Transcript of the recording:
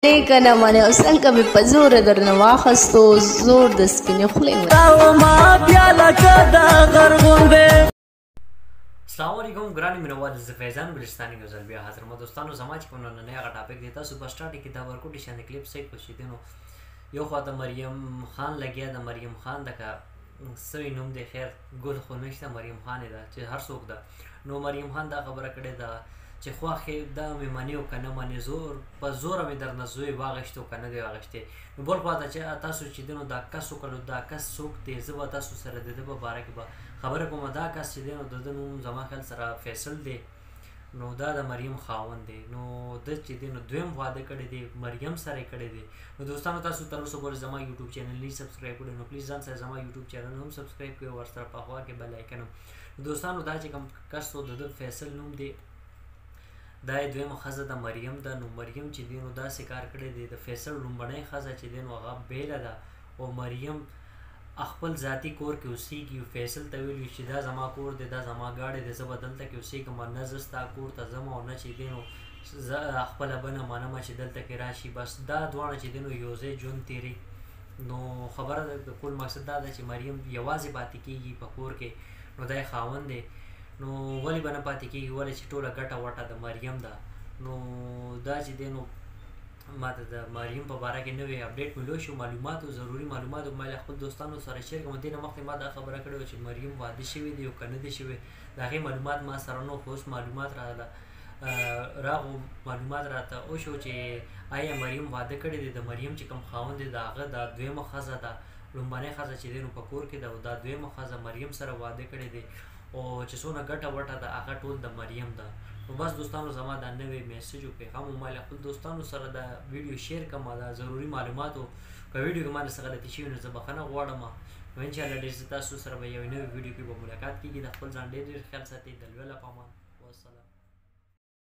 کنه منه او څنګه مې په زوره درنه واخیستو زور د سپینې خولې مې السلام علیکم ګرانې مینوال زه فیضان بلوچستاني یو ځل بیا حاضر یم دوستانو زما چې کوم نننی هغه ټاپک دی تاسو په سټارټ کې دا ورکوټي شانې کلیپ سیټ کړئ نو یو خوا د مریم خان لګیا د مریم خان دغه سوی نوم دی خیر ګل خو نشته مریم خان ده چې هر څوک ده نو مریم خان دا خبره کړې ده چې خواښې دا مې منې او که نه منې زور په زوره مې درنه زوی واغېشته او که نه دی واغېشتې نو بل خوا ته چې تاسو چې دی نو دا کس وکړو دا کس څوک دی زه به تاسو سره د ده په باره کې به خبره کومه دا کس چې دی نو د ده نوم زما خیال سره فیصل دی نو دا د مریم خاوند دی نو ده چې دی نو دویم واده کړی دی مریم سره یې کړی دی نو دوستانو تاسو تر اوسه پورې زما یوټیوب چینل نه سبسکرایب کړی نو پلیز ځان سره زما یوټیوب چینل هم سبسکرایب کړئ او ورسره په خوا کې بل آیکن هم دوستانو دا چې کوم کس و د ده فیصل نوم دی دا یې دویمه ښځه د مریم ده نو مریم چې دی نو داسې کار کړی دی د فیصل لومړنۍ ښځه چې دی نو هغه بیله ده او مریم خپل ذاتي کور کې اوسېږي فیصل ته ویلي چې دا زما کور دی دا زما ګاډی دی زه به دلته کې اوسېږم نه زه ستا کور ته ځم او نه چې دی نو زه خپله بنه منمه چې دلته کې راشي بس دا دواړه چې دی نو یو ځای ژوند تېري نو خبره د کل مقصد دا ده چې مریم یوازې پاتې کېږي په کور کې نو دا یې خاوند دی نو ولې به نه پاتې کېږي ولې چې ټوله ګټه وټه د مریم ده نو دا چې دی نو ما ته د مریم په باره کې نوې اپډیټ ملو شو معلوماتو ضروري معلوماتو ما له خپل دوستانو سره شیر کوم دې نه مخکې ما دا خبره کړې وه چې مریم واده شوې دی او که نه دی شوې د هغې معلومات ما سره نو خو اوس معلومات راغو معلومات راته وشو چې آیا مریم واده کړی دی د مریم چې کوم خاوند دی د هغه دا دویمه ښځه ده لومړنۍ ښځه چې دی نو په کور کې ده او دا دویمه ښځه مریم سره واده کړی دی او چې څونه ګټه وټه ده هغه ټول د مریم ده نو بس دوستانو زما دا نوی میسج او پیغام ما له خپل دوستانو سره دا ویډیو شیر کوم دا ضروري معلوماتو که ویډیو کې ما څه غلطي شوي نو زه بخښنه غواړم نو انشاءالله ډېر ژر تاسو سره به یو نوې ویډیو کې به ملاقات کېږي د خپل ځان ډېر ډېر خیال ساتئ د لوی له پامان والسلام